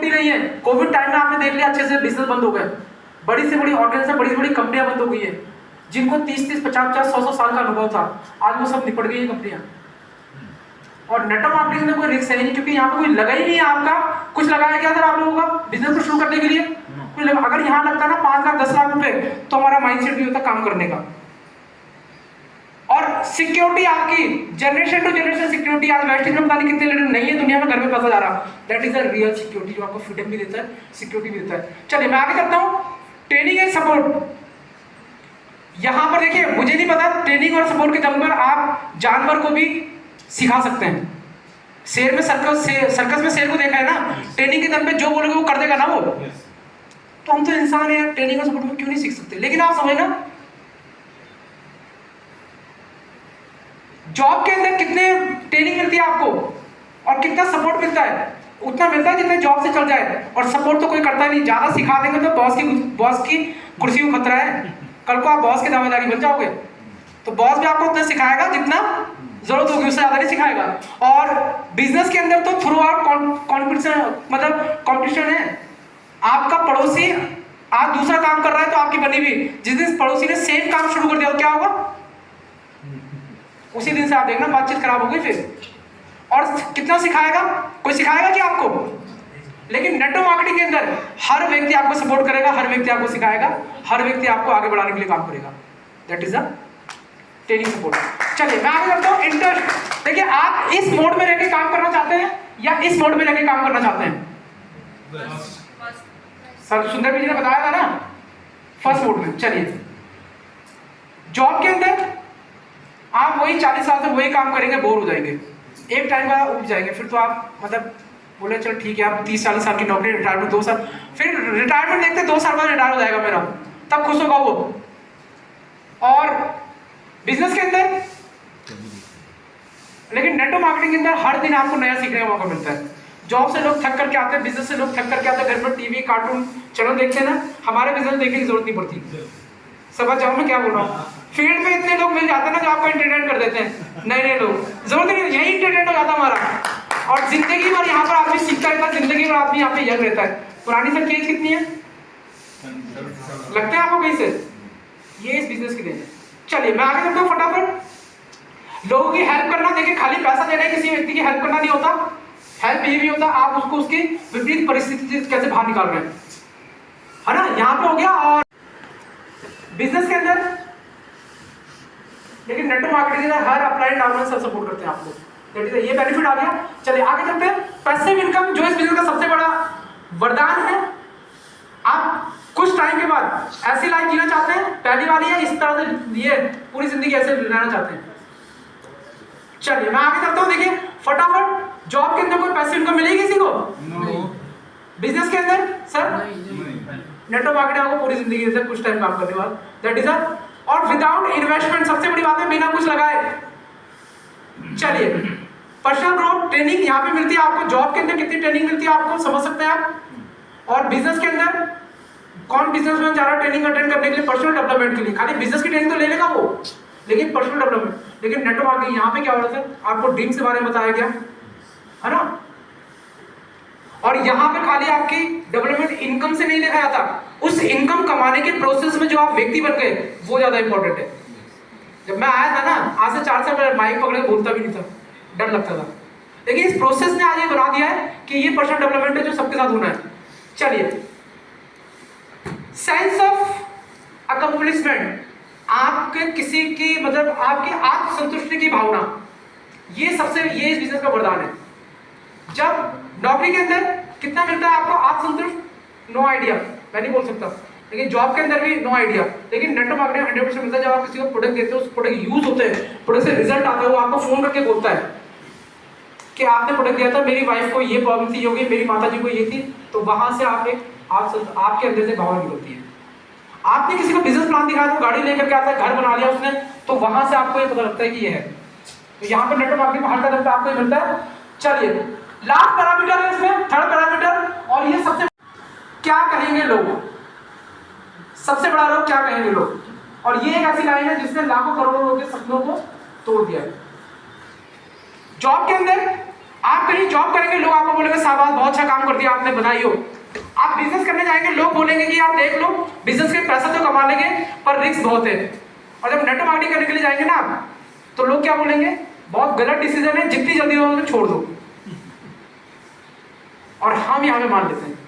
Security नहीं है। Covid time में आपने देख लिया अच्छे से बिजनेस बंद हो गए, बड़ी से बड़ी ऑर्गेनाइजेशन, बड़ी से बड़ी कंपनियां बंद हो गई है, जिनको 30-30, 50-50, 100-100 साल का अनुभव था, आज वो सब निपट गई है कंपनियां। और नेटवर्क मार्केटिंग में कोई रिस्क है नहीं, क्योंकि यहाँ पे कोई लगा ही नहीं है आपका। कुछ लगाया क्या था आप लोगों का बिजनेस को शुरू करने के लिए? कोई अगर यहाँ लगता ना 5 लाख 10 लाख रुपए, तो हमारा माइंडसेट भी होता काम करने का। और सिक्योरिटी आपकी जनरेशन टू जनरेशन सिक्योरिटी, आज वेस्टेज में पता नहीं कितने लीडर नहीं है दुनिया में, घर में पैसा जा रहा। That is the real security, जो आपको फ्रीडम भी देता है, सिक्योरिटी भी देता है। चलिए मैं आगे चलता हूँ। ट्रेनिंग एंड सपोर्ट, यहां पर देखिए मुझे नहीं पता, ट्रेनिंग और सपोर्ट के दम पर आप जानवर को भी सिखा सकते हैं। शेर में सर्कस में शेर को देखा है ना, ट्रेनिंग के दम पे जो बोलोगे वो कर देगा ना वो। तो हम तो इंसान है, ट्रेनिंग और सपोर्ट में क्यों नहीं सीख सकते? लेकिन आप समझना, जॉब के अंदर कितने ट्रेनिंग मिलती है आपको और कितना सपोर्ट मिलता है? उतना मिलता है जितने जॉब से चल जाए। और सपोर्ट तो कोई करता नहीं, ज्यादा सिखा देंगे तो बॉस की कुर्सी को खतरा है, कल को आप बॉस के दावेदारी बन जाओगे। तो बॉस भी आपको उतना सिखाएगा जितना जरूरत होगी, उससे ज्यादा नहीं सिखाएगा। और बिजनेस के अंदर तो थ्रू आउट कॉम्पिटिशन, मतलब कॉम्पिटिशन है। आपका पड़ोसी आज दूसरा काम कर रहा है तो आपकी बनी हुई, जिस दिन पड़ोसी ने सेम काम शुरू कर दिया तो क्या होगा? उसी दिन से आप देखना बातचीत खराब हो गई फिर। और कितना सिखाएगा? कोई सिखाएगा क्या आपको? लेकिन नेटवर्क मार्केटिंग के अंदर हर व्यक्ति आपको सपोर्ट करेगा, हर व्यक्ति आपको सिखाएगा, हर व्यक्ति आपको आगे बढ़ाने के लिए काम करेगा। That is the training support. चलिए मैं आगे बढ़ता हूं। इंटरेस्ट, देखिए आप इस मोड में रहकर काम करना चाहते हैं या इस मोड में रहकर काम करना चाहते हैं? सर सुंदर जी ने बताया था ना, फर्स्ट मोड में। चलिए जॉब के अंदर आप वही 40 साल से वही काम करेंगे, बोर हो जाएंगे, एक टाइम का उठ जाएंगे, फिर तो आप मतलब बोले चलो ठीक है, आप 30-40 साल की नौकरी, रिटायरमेंट 2 साल, फिर रिटायरमेंट देखते 2 साल बाद रिटायर हो जाएगा मेरा, तब खुश होगा वो। और बिजनेस के अंदर, लेकिन नेटवर्क मार्केटिंग के अंदर हर दिन आपको नया सीखने का मौका मिलता है। जॉब से लोग थक करके आते हैं, बिजनेस से लोग थक करके आते हैं, घर में टीवी कार्टून चैनल देखते हैं ना, हमारे बिजनेस देखने की जरूरत नहीं पड़ती। समझ जाओ मैं क्या बोल रहा हूँ? फील्ड में इतने लोग मिल जाते हैं ना जो आपको एंटरटेन कर देते हैं, नए लोग, जरूरत नहीं, यही एंटरटेन हो जाता हमारा। और जिंदगी भर यहाँ पर आदमी सीखता रहता है, जिंदगी भर आदमी यहाँ पे यंग रहता है। पुरानी सर की एज कितनी है लगता है आपको कहीं से? ये इस बिजनेस की देन है। चलिए मैं आगे चलता हूँ फटाफट। लोगों की हेल्प करना, देखिए खाली पैसा देना है, किसी व्यक्ति की हेल्प करना नहीं होता। हेल्प ये भी होता है आप उसको उसकी विपरीत परिस्थिति से कैसे बाहर निकाल रहे हैं, है ना? यहाँ पे हो गया। और बिजनेस के अंदर, लेकिन नेटवर्क मार्केटिंग के अंदर हर अपलाइन डाउनलाइन सब सपोर्ट करते हैं आप लोग। ये बेनिफिट आ गया। चलिए आगे चलते हैं। पैसिव इनकम जो इस बिजनेस का सबसे बड़ा वरदान है। आप कुछ टाइम के बाद ऐसी लाइफ जीना चाहते हैं, पहली वाली है, इस तरह से ये पूरी जिंदगी ऐसे रहना चाहते हैं। चलिए मैं आगे चलता हूँ। देखिए फटाफट, जॉब के अंदर कोई पैसिव इनकम मिलेगी किसी को? बिजनेस के अंदर सर नेटवर्क मार्केटिंग आपको पूरी जिंदगी से कुछ टाइम काम करने वाला, दैट इज अ। और विदाउट इन्वेस्टमेंट, सबसे बड़ी बात है बिना कुछ लगाए। चलिए पर्सनल ग्रोथ ट्रेनिंग यहाँ पे मिलती है आपको। जॉब के अंदर कितनी ट्रेनिंग मिलती है आपको, समझ सकते हैं आप। और बिजनेस के अंदर कौन बिजनेसमैन जा रहा है ट्रेनिंग अटेंड करने के लिए? पर्सनल डेवलपमेंट के लिए। खाली बिजनेस की ट्रेनिंग तो ले लेगा वो, लेकिन पर्सनल डेवलपमेंट। लेकिन नेटवर्क मार्केटिंग यहाँ पे क्या हो रहा है, आपको ड्रीम्स के बारे में बताया गया है ना। और यहाँ पे खाली आपकी डेवलपमेंट इनकम से नहीं देखा जाता, उस इनकम कमाने के प्रोसेस में जो आप व्यक्ति बन गए वो ज्यादा इंपॉर्टेंट है। जब मैं आया था ना, आज से 4 साल पहले माइक पकड़े बोलता भी नहीं था, डर लगता था। लेकिन इस प्रोसेस ने आज ये बना दिया है कि ये पर्सनल डेवलपमेंट है जो सबके साथ होना है। चलिए सेंस ऑफ अकम्प्लिशमेंट, आपके किसी की मतलब आपकी आत्मसंतुष्टि की भावना, ये ये इस बिजनेस का वरदान है। जब नौकरी के अंदर कितना मिलता है आपको आत्मसंतुष्ट, नो आइडिया, मैं नहीं बोल सकता। लेकिन जॉब के अंदर भी नो आइडिया। लेकिन नेटवर्क मार्केटिंग 100% मिलता है। जब आप किसी को प्रोडक्ट देते हो, उस प्रोडक्ट यूज होते हैं, प्रोडक्ट से रिजल्ट आता है, वो आपको फोन करके बोलता है कि आपने प्रोडक्ट दिया था, मेरी वाइफ को ये प्रॉब्लम थी, होगी, मेरी माता जी को ये थी। तो वहां से आपके अंदर से भावना निकलती है। आपने किसी को बिजनेस प्लान दिखाया, तो गाड़ी लेकर के आता है, घर बना लिया उसने, तो वहां से आपको ये पता लगता है कि ये है। तो यहाँ पर नेटवर्क मार्केटिंग हर कदम पे आपको ये मिलता है। चलिए लास्ट पैरामीटर है इसमें, थर्ड पैरामीटर, और ये सबसे क्या कहेंगे लोग, सबसे बड़ा लोग क्या कहेंगे लोग। और ये एक ऐसी लाइन है जिसने लाखों करोड़ों लोगों के सपनों को तोड़ दिया है। जॉब के अंदर आप कहीं जॉब करेंगे, लोग आपको बोलेंगे शाबाश बहुत अच्छा काम कर दिया आपने, बधाई हो। आप बिजनेस करने जाएंगे, लोग बोलेंगे कि आप देख लो बिजनेस के पैसा तो कमा लेंगे पर रिस्क बहुत है। और जब नेटवर्क मार्केटिंग करने के लिए जाएंगे ना आप, तो लोग क्या बोलेंगे, बहुत गलत डिसीजन है, जितनी जल्दी हो तो छोड़ दो। और हम यहाँ पे मान लेते हैं।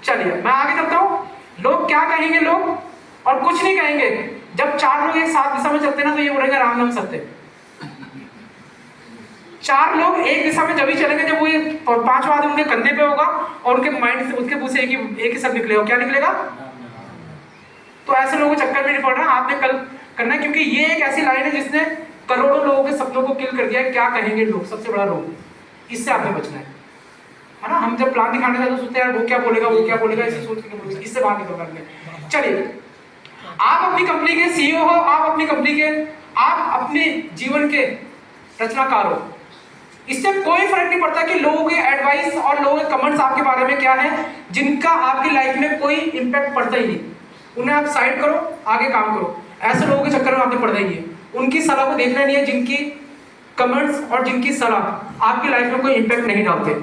चलिए मैं आगे चलता हूँ। लोग क्या कहेंगे, लोग और कुछ नहीं कहेंगे। जब चार लोग एक साथ दिशा में चलते ना तो ये बोलेंगे राम नाम सत्य। चार लोग एक दिशा में जब ही चलेंगे जब वो ये पांचवा आदमी उनके कंधे पे होगा और उनके माइंड से, उसके मुंह से एक ही शब्द निकलेगा। क्या निकलेगा? तो ऐसे लोगों के चक्कर में नहीं पड़ रहा, आपने कल करना है, क्योंकि ये एक ऐसी लाइन है जिसने करोड़ों लोगों के सपनों को किल कर दिया है। क्या कहेंगे लोग, सबसे बड़ा रोग, इससे आपने बचना है ना। हम जब प्लान दिखाने जाते तो सोचते हैं यार वो क्या बोलेगा, वो क्या बोलेगा, इसे सोच के इससे बाहर निकल करके। चलिए, आप अपनी कंपनी के सीईओ हो, आप अपनी कंपनी के, आप अपने जीवन के रचनाकार हो। इससे कोई फर्क नहीं पड़ता कि लोगों के एडवाइस और लोगों के कमेंट्स आपके बारे में क्या है, जिनका आपकी लाइफ में कोई इंपैक्ट पड़ता ही नहीं, उन्हें आप साइड करो, आगे काम करो। ऐसे लोगों के चक्कर में आपने पड़ना ही है, उनकी सलाह को देखना नहीं है, जिनकी कमेंट्स और जिनकी सलाह आपकी लाइफ में कोई इंपैक्ट नहीं डालते।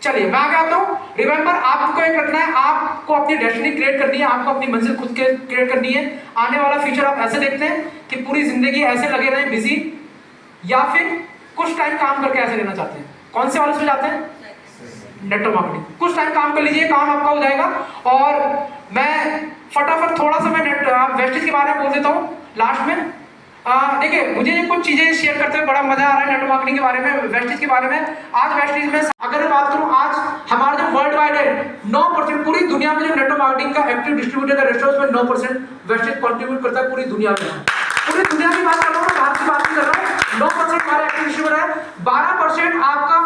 चलिए मैं आगे आता हूँ। रिमेंबर, आपको एक रखना है, आपको अपनी डेस्टिनी क्रिएट करनी है, आपको अपनी मंजिल खुद के क्रिएट करनी है। आने वाला फ्यूचर आप ऐसे देखते हैं कि पूरी जिंदगी ऐसे लगे रहे बिजी, या फिर कुछ टाइम काम करके ऐसे लेना चाहते हैं। कौन से वाले से जाते हैं? Network marketing. कुछ टाइम काम कर लीजिए, काम आपका हो जाएगा। और मैं फटाफट थोड़ा सा मैं वेस्टेज के बारे में बोल देता हूँ लास्ट में। देखिए, मुझे ये कुछ चीजें शेयर करते हुए बड़ा मजा आ रहा है नेटवर्क मार्केटिंग के बारे में, वेस्टेज के बारे में। आज वेस्टेज में अगर मैं बात करूं, आज हमारा जो वर्ल्ड वाइड है 9%, पूरी दुनिया में जो नेटवर्क मार्केटिंग का एक्टिव डिस्ट्रीब्यूटर का रेशियो, उसमें 9% वेस्टेज कंट्रीब्यूट करता है पूरी दुनिया में। पूरी दुनिया की बात कर रहा हूँ, भारत की बात नहीं कर रहा हूँ। 9% हमारा एक्टिव डिस्ट्रीब्यूटर है, 12% आपका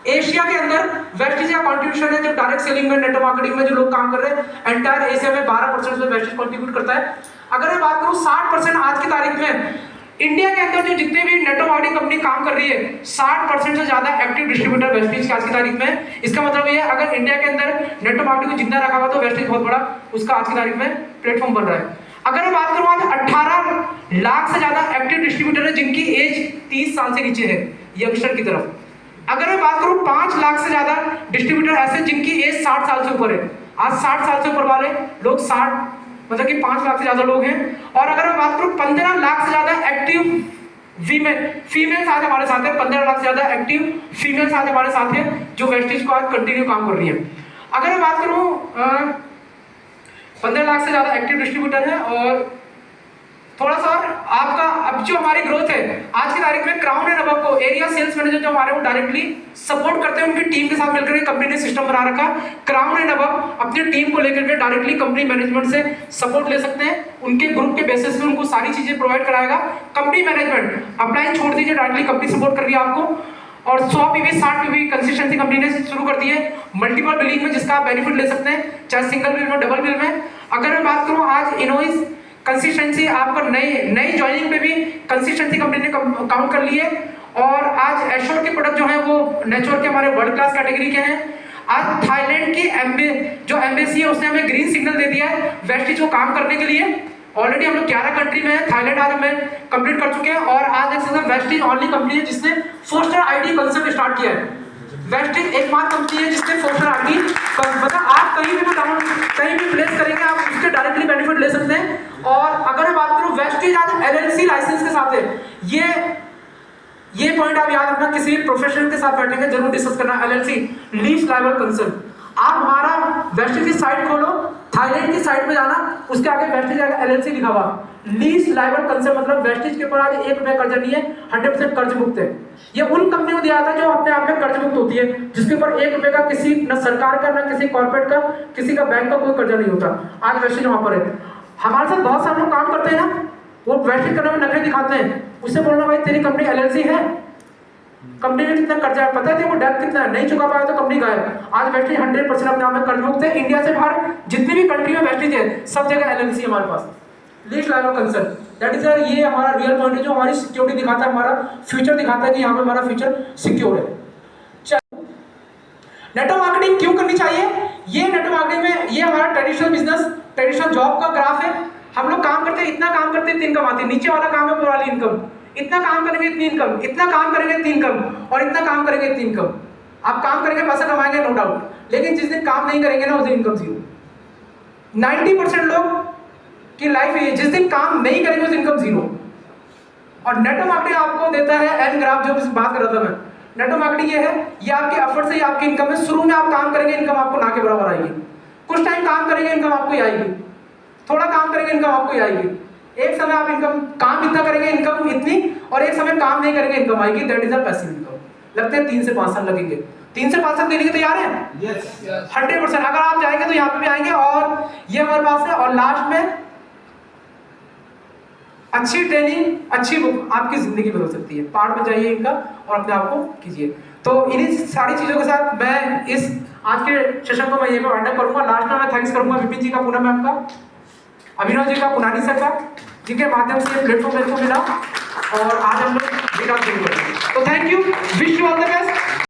एशिया के अंदर वेस्टेज का कंट्रीब्यूशन है। जो डायरेक्ट सेलिंग में, नेटवर्क मार्केटिंग में जो लोग काम कर रहे हैं, एंटायर एशिया में 12% में वेस्टेज कंट्रीब्यूट करता है। अगर मैं बात करूं 60% आज की तारीख में इंडिया के अंदर जो जितने भी नेटवर्क मार्केटिंग कंपनी काम कर रही है, 60% से ज्यादा एक्टिव डिस्ट्रीब्यूटर वेस्टेज की आज की तारीख में। इसका मतलब ये है, अगर इंडिया के अंदर नेटवर्क मार्केटिंग को जिंदा रखा हुआ तो वेस्टेज बहुत बड़ा उसका आज की तारीख में प्लेटफॉर्म बन रहा है। अगर मैं बात करूं, आज 18 लाख से ज्यादा एक्टिव डिस्ट्रीब्यूटर है जिनकी एज 30 साल से नीचे है, यंगस्टर की तरफ। अगर मैं बात करूं 5 लाख से ज्यादा डिस्ट्रीब्यूटर ऐसे जिनकी एज 60 साल से ऊपर है। आज 60 साल से ऊपर वाले लोग 60 मतलब कि 5 लाख से ज्यादा लोग हैं। और अगर मैं बात करूं 15 लाख से ज्यादा एक्टिव फीमेल्स आज हमारे साथ है, 15 लाख से ज्यादा एक्टिव फीमेल्स आज हमारे साथ है जो वेस्टेज को आज कंटिन्यू काम कर रही है। अगर मैं बात करूं 15 लाख से ज्यादा एक्टिव डिस्ट्रीब्यूटर है। और थोड़ा सा आपका अब जो हमारी ग्रोथ है आज की तारीख में, क्राउन एंड अबव को एरिया सेल्स मैनेजर जो हमारे वो डायरेक्टली सपोर्ट करते हैं, उनकी टीम के साथ मिलकर कंपनी ने सिस्टम बना रखा। क्राउन एंड अबव अपनी टीम को लेकर के डायरेक्टली कंपनी मैनेजमेंट से सपोर्ट ले सकते हैं, उनके ग्रुप के बेसिस पे उनको सारी चीजें प्रोवाइड कराएगा कंपनी मैनेजमेंट। अपलाइन छोड़ दीजिए, डायरेक्टली कंपनी सपोर्ट कर रही है आपको। और 100 पीवी 60 पीवी कंसिस्टेंसी कंपनी ने शुरू कर दी है मल्टीपल बिलिंग में, जिसका आप बेनिफिट ले सकते हैं, चाहे सिंगल बिल में, डबल बिल में। अगर मैं बात करूं, आज इनवॉइस कंसिस्टेंसी आपको नई ज्वाइनिंग पे भी कंसिस्टेंसी कंपनी ने काउंट कर ली है। और आज एश्योर के प्रोडक्ट जो है वो नेचर के हमारे वर्ल्ड क्लास कैटेगरी के हैं। आज थाईलैंड की जो एम्बेसी है उसने हमें ग्रीन सिग्नल दे दिया है वेस्टेज को काम करने के लिए। ऑलरेडी हम लोग 11 कंट्री में हैं, थाईलैंड आज हमें कंप्लीट कर चुके हैं। और आज एक वेस्टेज ओनली कंपनी है जिसने फोस्टर आईडी कंसेप्ट स्टार्ट किया है। वेस्टेज एकमात्र कंपनी है जिसने फोस्टर आईडी, मतलब आप कहीं भी प्लेस करेंगे आप उसके डायरेक्टली बेनिफिट ले सकते हैं। और अगर मैं बात करूं, वेस्टेज आज एलएलसी लाइसेंस के साथ है। ये पॉइंट आप याद रखना, किसी प्रोफेशनल के साथ बैठेंगे जरूर डिस्कस करना। LLC, least liable concern. आप हमारा वेस्टेज की साइट खोलो, थाईलैंड की साइट पे जाना, उसके आगे वेस्टेज आएगा, एलएलसी लिखा हुआ। लीस्ट लायबल कंसर्न मतलब वेस्टेज के ऊपर आज 1 रुपया कर्जा नहीं है, 100% कर्ज मुक्त है। ये उन कंपनी को दिया था जो अपने आप में कर्ज मुक्त होती है, जिसके ऊपर 1 रुपये का किसी न सरकार का, न किसी कॉर्पोरेट का, किसी का बैंक का कोई कर्जा नहीं होता। आज वेस्टेज वहां पर है। हमारे साथ बहुत सारे लोग काम करते हैं ना, वो वेस्टेज करने में नखरे दिखाते हैं। उससे बोलना भाई तेरी कंपनी एलएलसी है, कंपनी में कितना कर्जा है पता है, वो डेट कितना है, नहीं चुका पाया तो कंपनी गायब। आज वेस्टेज 100% अपने आप में कर्ज मुक्त है। इंडिया से बाहर जितनी भी कंट्री में वेस्टेज है सब जगह एलएलसी हमारे पास, least liable concern. That is ये हमारा रियल पॉइंट है जो हमारी सिक्योरिटी दिखाता है, हमारा फ्यूचर दिखाता है कि यहाँ पे हमारा फ्यूचर सिक्योर है। नेटवर्क मार्केटिंग क्यों करनी चाहिए? ये नेटवर्क मार्केटिंग में ये हमारा ट्रेडिशनल बिजनेस, ट्रेडिशनल जॉब का ग्राफ है। हम लोग काम करते हैं, इतना काम करते हैं, 3 कमाते हैं। नीचे वाला काम है पुरानी इनकम, इतना काम करेंगे इतनी इनकम, इतना काम करेंगे इतनी इनकम, और इतना काम करेंगे इतनी इनकम। आप काम करेंगे पैसा कमाएंगे नो डाउट, लेकिन जिस दिन काम नहीं करेंगे ना उस दिन इनकम जीरो। 90% लोग की लाइफ ये, जिस दिन काम नहीं करेंगे उस दिन इनकम जीरो। और नेटो मार्केटिंग आपको देता है एन ग्राफ, जो बात कर रहा था मैं। नेटो मार्केटिंग ये है, ये आपके एफर्ट से ही आपकी इनकम है। शुरू में आप काम करेंगे इनकम आपको ना के बराबर आएगी, कुछ टाइम काम करेंगे इनकम आपको ही आएगी, थोड़ा काम करेंगे इनकम आपको ही आएगी। एक समय आप इनकम काम इतना करेंगे इनकम इतनी, और एक समय काम नहीं करेंगे इनकम आएगी। That is a passive income. लगते हैं 3 से 5 साल लगेंगे। 3 से 5 साल देने के तैयार हैं? Yes. 100%। अगर आप जाएंगे तो यहाँ पे भी आएंगे, और ये हमारे पास है। और लास्ट में अच्छी ट्रेनिंग, अच्छी बुक आपकी जिंदगी बदल सकती है। पार्ट में जाइए इनका और अपने आप को कीजिए। तो इन्हीं सारी चीजों के साथ मैं इस आज के सेशन को मैं यहीं पे वाइंड अप करूंगा। लास्ट में मैं थैंक्स करूंगा विपिन जी का, पूनम मैम का, अभिनव जी का, पुनानी सर का, जिनके माध्यम से ये प्लेटफॉर्म मेरे को मिला और आज हम लोग विकास करेंगे। तो thank you, wish you all the best.